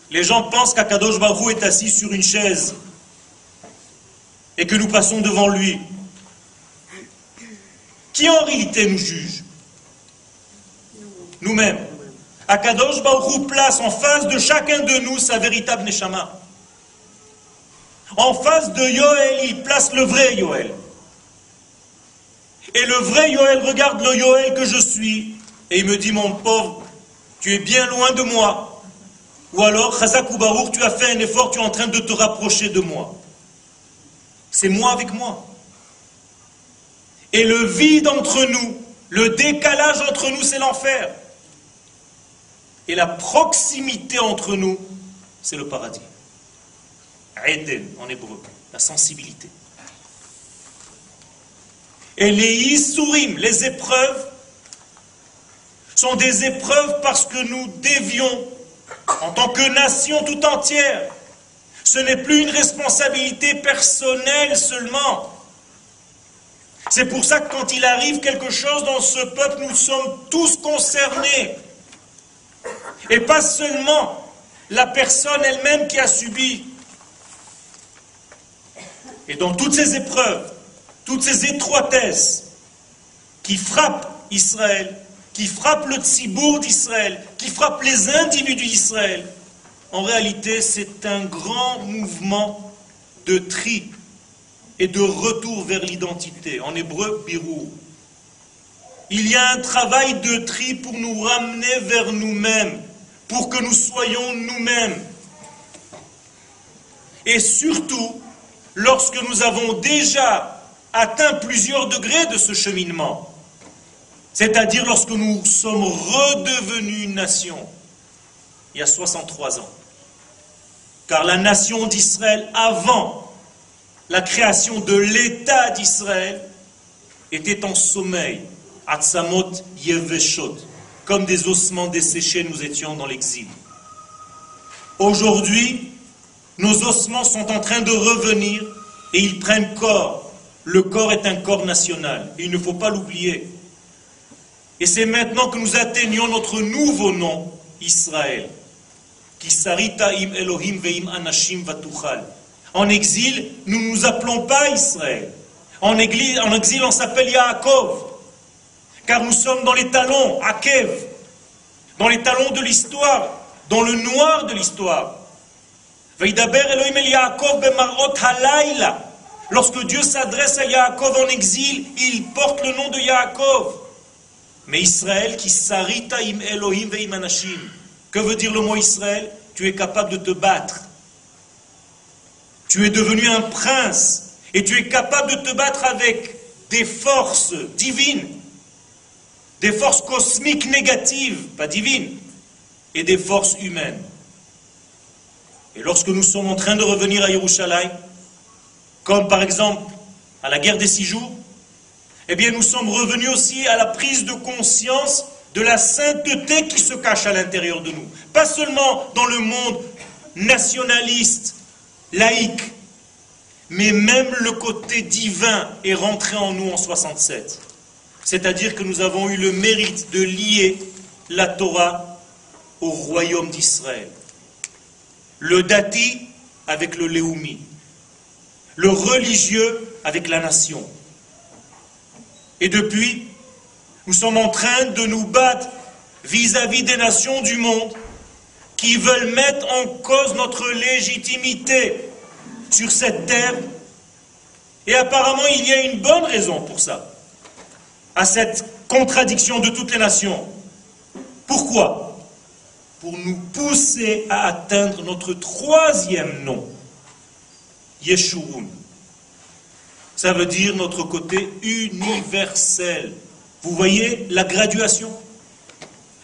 les gens pensent qu'Akadosh Baruch Hu est assis sur une chaise et que nous passons devant lui. Qui en réalité nous juge? Nous-mêmes. Akadosh Baruch Hu place en face de chacun de nous sa véritable Neshama. En face de Yoël, il place le vrai Yoël. Et le vrai Yoël regarde le Yoël que je suis et il me dit, mon pauvre, tu es bien loin de moi. Ou alors, Chazak ou Baruch, tu as fait un effort, tu es en train de te rapprocher de moi. C'est moi avec moi. Et le vide entre nous, le décalage entre nous, c'est l'enfer. Et la proximité entre nous, c'est le paradis. Eden en hébreu, la sensibilité. Et les Issourim, les épreuves, sont des épreuves parce que nous dévions en tant que nation tout entière. Ce n'est plus une responsabilité personnelle seulement. C'est pour ça que quand il arrive quelque chose dans ce peuple, nous sommes tous concernés. Et pas seulement la personne elle-même qui a subi. Et dans toutes ces épreuves, toutes ces étroitesses qui frappent Israël, qui frappent le tzibour d'Israël, qui frappent les individus d'Israël, en réalité c'est un grand mouvement de tri et de retour vers l'identité. En hébreu, birou. Il y a un travail de tri pour nous ramener vers nous-mêmes, pour que nous soyons nous-mêmes. Et surtout, lorsque nous avons déjà atteint plusieurs degrés de ce cheminement, c'est-à-dire lorsque nous sommes redevenus une nation, il y a 63 ans. Car la nation d'Israël, avant la création de l'État d'Israël, était en sommeil, Atzamot Yeveshot, comme des ossements desséchés, nous étions dans l'exil. Aujourd'hui, nos ossements sont en train de revenir et ils prennent corps. Le corps est un corps national, et il ne faut pas l'oublier. Et c'est maintenant que nous atteignons notre nouveau nom, Israël. Kisarita im Elohim veim anashim vatuchal. En exil, nous ne nous appelons pas Israël. En exil, on s'appelle Yaakov. Car nous sommes dans les talons, Akev, dans les talons de l'histoire, dans le noir de l'histoire. Veidaber Elohim el Yaakov bemarot halayla. Lorsque Dieu s'adresse à Yaakov en exil, il porte le nom de Yaakov. Mais Israël, qui sarita im Elohim veim anashim. Que veut dire le mot Israël? Tu es capable de te battre. Tu es devenu un prince et tu es capable de te battre avec des forces divines, des forces cosmiques négatives, pas divines, et des forces humaines. Et lorsque nous sommes en train de revenir à Yerushalayim, comme par exemple à la guerre des 6 jours, eh bien nous sommes revenus aussi à la prise de conscience de la sainteté qui se cache à l'intérieur de nous. Pas seulement dans le monde nationaliste, laïque, mais même le côté divin est rentré en nous en 67. C'est-à-dire que nous avons eu le mérite de lier la Torah au royaume d'Israël. Le dati avec le léoumi. Le religieux avec la nation. Et depuis, nous sommes en train de nous battre vis-à-vis des nations du monde qui veulent mettre en cause notre légitimité sur cette terre. Et apparemment, il y a une bonne raison pour ça, à cette contradiction de toutes les nations. Pourquoi? Pour nous pousser à atteindre notre 3e nom, Yeshurun. Ça veut dire notre côté universel. Vous voyez la graduation?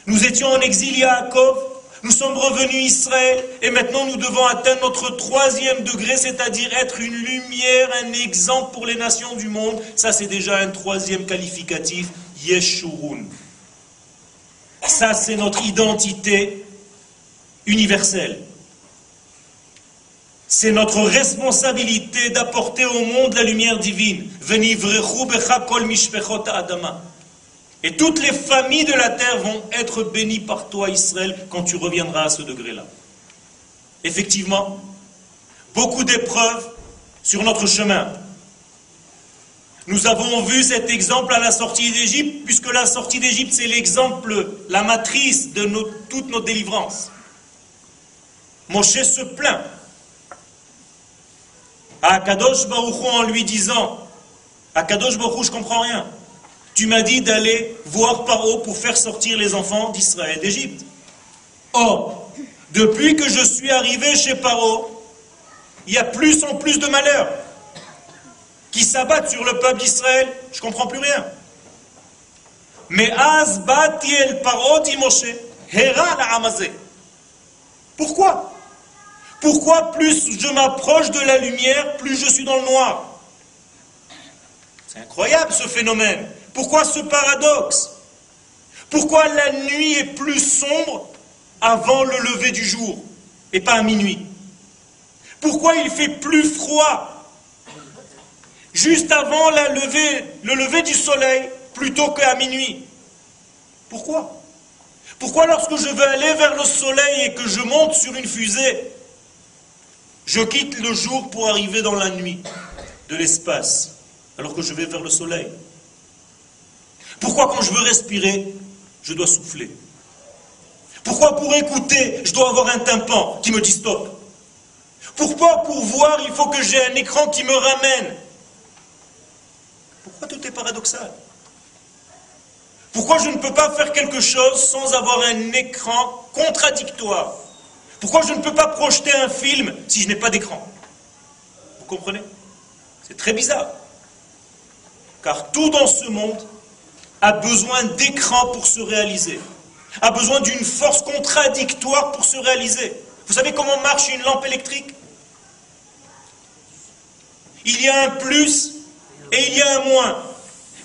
Nous étions en exil Yaakov, nous sommes revenus Israël, et maintenant nous devons atteindre notre 3e degré, c'est-à-dire être une lumière, un exemple pour les nations du monde. Ça c'est déjà un 3e qualificatif, Yeshurun. Ça c'est notre identité universelle. C'est notre responsabilité d'apporter au monde la lumière divine. Venivrechu becha kol mishpechot ha'adama. Et toutes les familles de la terre vont être bénies par toi, Israël, quand tu reviendras à ce degré-là. Effectivement, beaucoup d'épreuves sur notre chemin. Nous avons vu cet exemple à la sortie d'Égypte, puisque la sortie d'Égypte, c'est l'exemple, la matrice de toute notre délivrance. Moshe se plaint à Akadosh Baruch Hu en lui disant, Akadosh Baruch Hu, je ne comprends rien. Tu m'as dit d'aller voir Paro pour faire sortir les enfants d'Israël d'Égypte. Or, depuis que je suis arrivé chez Paro, il y a plus en plus de malheurs qui s'abattent sur le peuple d'Israël. Je ne comprends plus rien. Mais Az bati el Paro di Moshe, hera la amazé. Pourquoi? Pourquoi plus je m'approche de la lumière, plus je suis dans le noir? C'est incroyable ce phénomène. Pourquoi ce paradoxe? Pourquoi la nuit est plus sombre avant le lever du jour et pas à minuit? Pourquoi il fait plus froid juste avant le lever du soleil plutôt qu'à minuit? Pourquoi? Pourquoi lorsque je veux aller vers le soleil et que je monte sur une fusée, je quitte le jour pour arriver dans la nuit de l'espace, alors que je vais vers le soleil? Pourquoi quand je veux respirer, je dois souffler? Pourquoi pour écouter, je dois avoir un tympan qui me dit stop? Pourquoi pour voir, il faut que j'ai un écran qui me ramène? Pourquoi tout est paradoxal? Pourquoi je ne peux pas faire quelque chose sans avoir un écran contradictoire? Pourquoi je ne peux pas projeter un film si je n'ai pas d'écran? Vous comprenez? C'est très bizarre. Car tout dans ce monde a besoin d'écran pour se réaliser, a besoin d'une force contradictoire pour se réaliser. Vous savez comment marche une lampe électrique? Il y a un plus et il y a un moins.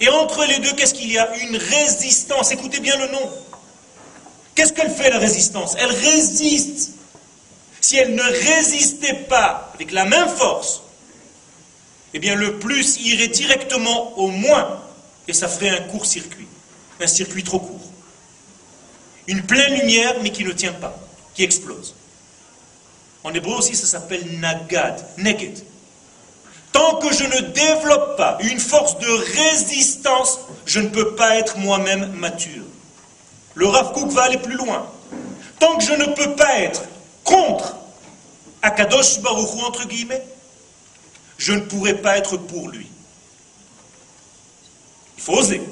Et entre les deux, qu'est-ce qu'il y a? Une résistance. Écoutez bien le nom. Qu'est-ce qu'elle fait, la résistance? Elle résiste. Si elle ne résistait pas avec la même force, eh bien le plus irait directement au moins, et ça ferait un court-circuit, un circuit trop court. Une pleine lumière, mais qui ne tient pas, qui explose. En hébreu aussi, ça s'appelle nagad, neged. Tant que je ne développe pas une force de résistance, je ne peux pas être moi-même mature. Le Rav Kook va aller plus loin. Tant que je ne peux pas être contre Akadosh Baruch Hu, entre guillemets, je ne pourrai pas être pour lui. Il faut oser.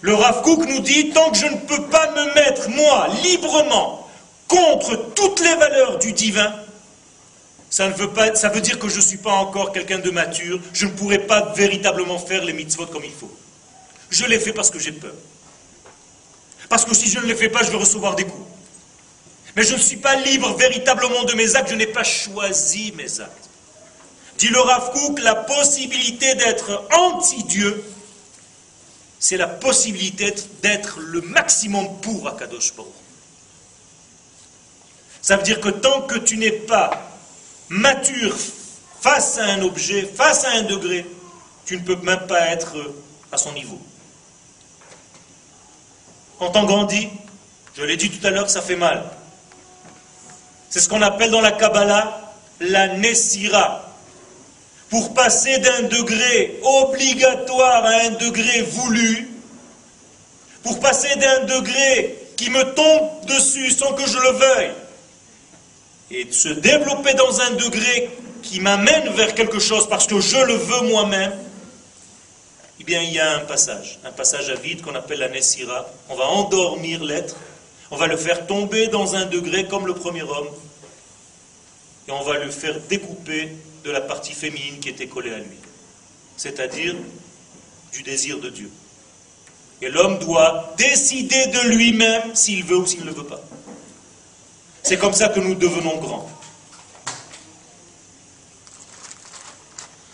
Le Rav Kook nous dit, tant que je ne peux pas me mettre, moi, librement, contre toutes les valeurs du divin, ça veut dire que je ne suis pas encore quelqu'un de mature, je ne pourrai pas véritablement faire les mitzvot comme il faut. Je les fais parce que j'ai peur. Parce que si je ne les fais pas, je vais recevoir des coups. Mais je ne suis pas libre véritablement de mes actes, je n'ai pas choisi mes actes. Dit le Rav Kook, la possibilité d'être anti-Dieu, c'est la possibilité d'être le maximum pour Akadosh Baruch. Ça veut dire que tant que tu n'es pas mature face à un objet, face à un degré, tu ne peux même pas être à son niveau. Quand on grandit, je l'ai dit tout à l'heure, ça fait mal. C'est ce qu'on appelle dans la Kabbalah la Nessira. Pour passer d'un degré obligatoire à un degré voulu, pour passer d'un degré qui me tombe dessus sans que je le veuille, et de se développer dans un degré qui m'amène vers quelque chose parce que je le veux moi-même, eh bien il y a un passage à vide qu'on appelle la Nessira. On va endormir l'être, on va le faire tomber dans un degré comme le premier homme, et on va le faire découper de la partie féminine qui était collée à lui, c'est-à-dire du désir de Dieu. Et l'homme doit décider de lui-même s'il veut ou s'il ne veut pas. C'est comme ça que nous devenons grands.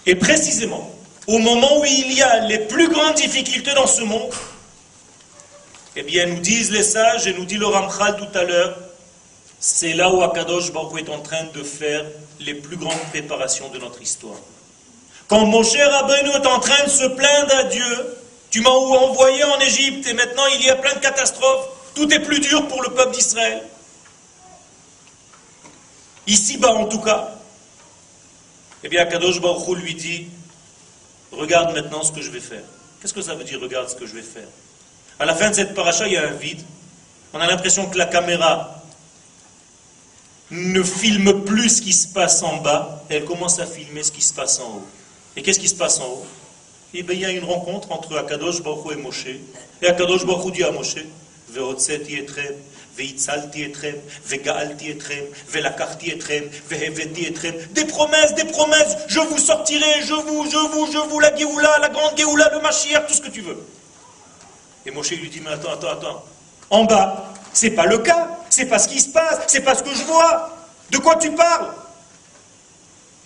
Et précisément, au moment où il y a les plus grandes difficultés dans ce monde, eh bien, nous disent les sages, et nous dit le Ramchal tout à l'heure, c'est là où Akadosh Baruch Hu est en train de faire les plus grandes préparations de notre histoire. Quand Moshe Rabbeinu est en train de se plaindre à Dieu, tu m'as envoyé en Égypte et maintenant il y a plein de catastrophes, tout est plus dur pour le peuple d'Israël. Ici-bas en tout cas, eh bien Akadosh Baruch Hu lui dit, regarde maintenant ce que je vais faire. Qu'est-ce que ça veut dire, regarde ce que je vais faire? À la fin de cette paracha, il y a un vide. On a l'impression que la caméra ne filme plus ce qui se passe en bas, et elle commence à filmer ce qui se passe en haut. Et qu'est-ce qui se passe en haut? Eh bien, il y a une rencontre entre Akadosh Baruch Hu et Moshe. Et Akadosh Baruch Hu dit à Moshe, Ve'otzeti etrem, ve'itzalti etrem, ve'ga'alti etrem, ve'lakachti etrem, ve'heveti etrem. Des promesses, je vous sortirai, je vous, la Géoula, la grande Géoula, le Mashiach, tout ce que tu veux. Et Moshe lui dit, mais attends. En bas, c'est pas le cas, c'est pas ce qui se passe, c'est pas ce que je vois. De quoi tu parles?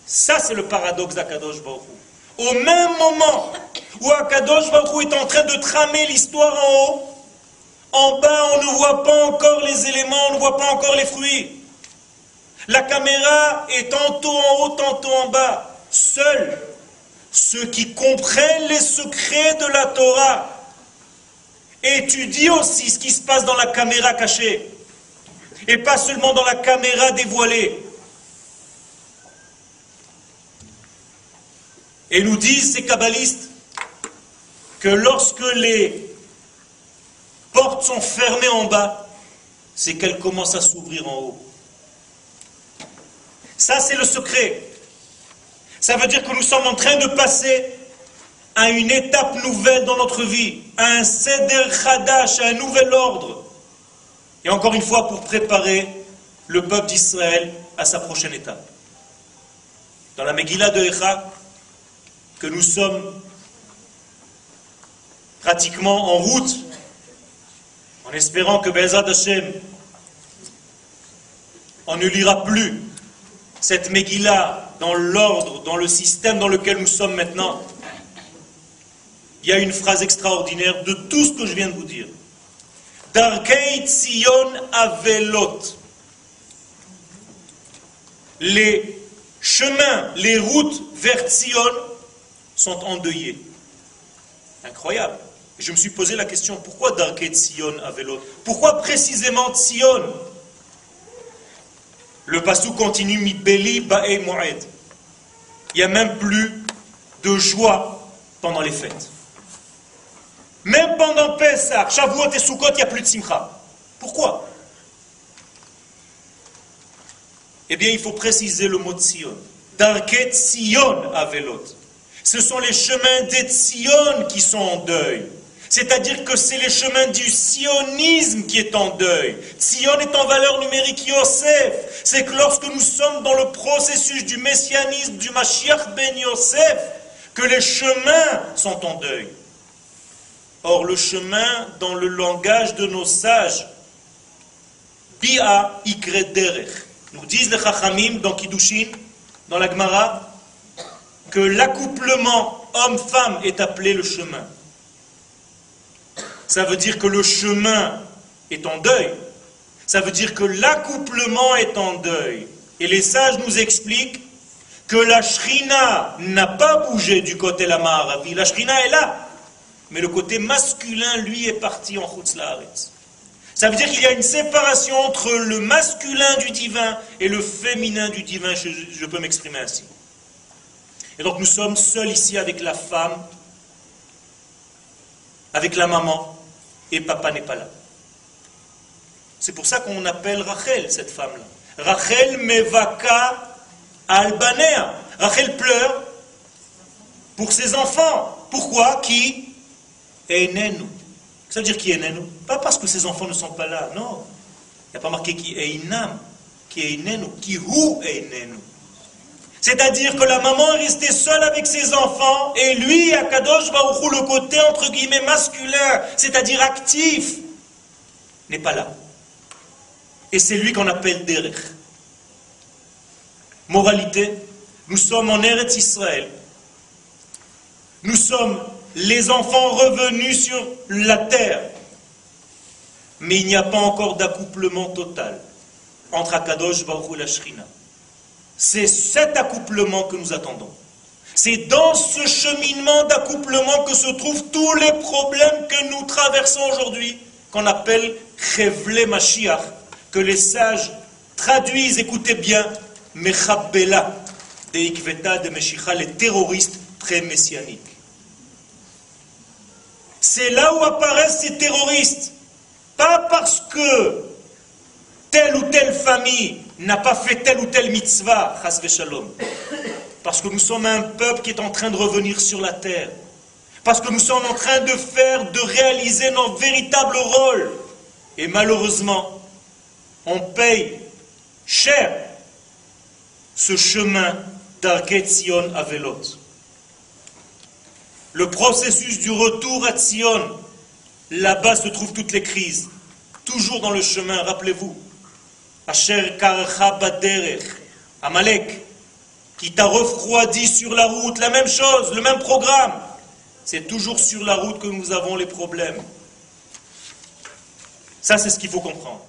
Ça, c'est le paradoxe d'Akadosh Baruch Hu. Au même moment où Akadosh Baruch Hu est en train de tramer l'histoire en haut, en bas, on ne voit pas encore les éléments, on ne voit pas encore les fruits. La caméra est tantôt en haut, tantôt en bas. Seuls ceux qui comprennent les secrets de la Torah étudient aussi ce qui se passe dans la caméra cachée. Et pas seulement dans la caméra dévoilée. Et nous disent ces kabbalistes que lorsque les portes sont fermées en bas, c'est qu'elles commencent à s'ouvrir en haut. Ça, c'est le secret. Ça veut dire que nous sommes en train de passer à une étape nouvelle dans notre vie, à un seder chadash, à un nouvel ordre. Et encore une fois, pour préparer le peuple d'Israël à sa prochaine étape. Dans la Megillah de Echa, que nous sommes pratiquement en route, en espérant que Be'ezrat Hashem, on ne lira plus cette Megillah dans l'ordre, dans le système dans lequel nous sommes maintenant. Il y a une phrase extraordinaire de tout ce que je viens de vous dire. Darkei Tzion Avelot. Les chemins, les routes vers Tzion sont endeuillés. Incroyable. Et je me suis posé la question, pourquoi Darkei Tzion Avelot? Pourquoi précisément Tzion? Le passou continue, Mi Beli Ba'e Moed. Il n'y a même plus de joie pendant les fêtes. Même pendant Pessah, Shavuot et Sukkot, il n'y a plus de simcha. Pourquoi? Eh bien, il faut préciser le mot Tzion. Darkei Tzion Avelot. Ce sont les chemins des Tzion qui sont en deuil. C'est-à-dire que c'est les chemins du sionisme qui est en deuil. Tzion est en valeur numérique Yosef. C'est que lorsque nous sommes dans le processus du messianisme, du Mashiach ben Yosef, que les chemins sont en deuil. Or, le chemin, dans le langage de nos sages, Bi'a ikre derech. Nous disent les Chachamim dans Kiddushin, dans la Gemara, que l'accouplement homme-femme est appelé le chemin. Ça veut dire que le chemin est en deuil. Ça veut dire que l'accouplement est en deuil. Et les sages nous expliquent que la Shrina n'a pas bougé du côté la Ma'aravi. La Shrina est là. Mais le côté masculin, lui, est parti en Chutz La'aretz. Ça veut dire qu'il y a une séparation entre le masculin du divin et le féminin du divin. Je peux m'exprimer ainsi. Et donc nous sommes seuls ici avec la femme, avec la maman, et papa n'est pas là. C'est pour ça qu'on appelle Rachel, cette femme-là. Rachel mevaka albanea. Rachel pleure pour ses enfants. Pourquoi? Qui est nenu. Ça veut dire qui est nenu? Pas parce que ses enfants ne sont pas là, non. Il n'y a pas marqué qui est inam, qui est nenu, qui hu est nenu. C'est-à-dire que la maman est restée seule avec ses enfants et lui, Akadosh Baruch Hu, le côté entre guillemets masculin, c'est-à-dire actif, n'est pas là. Et c'est lui qu'on appelle Derech. Moralité, nous sommes en Eretz Israël. Nous sommes les enfants revenus sur la terre. Mais il n'y a pas encore d'accouplement total entre Akadosh Baruch Hu et la Shrina. C'est cet accouplement que nous attendons. C'est dans ce cheminement d'accouplement que se trouvent tous les problèmes que nous traversons aujourd'hui, qu'on appelle Chevle Mashiach, que les sages traduisent, écoutez bien, Mechabbela, de Ikveta, de Meshicha, les terroristes pré-messianiques. C'est là où apparaissent ces terroristes. Pas parce que telle ou telle famille n'a pas fait telle ou telle mitzvah, chas v'shalom. Parce que nous sommes un peuple qui est en train de revenir sur la terre. Parce que nous sommes en train de réaliser notre véritable rôle. Et malheureusement, on paye cher ce chemin d'Arkei Tzion Avelot. Le processus du retour à Tzion, là-bas se trouvent toutes les crises. Toujours dans le chemin, rappelez-vous. Asher karcha baderech, Amalek, qui t'a refroidi sur la route, la même chose, le même programme. C'est toujours sur la route que nous avons les problèmes. Ça, c'est ce qu'il faut comprendre.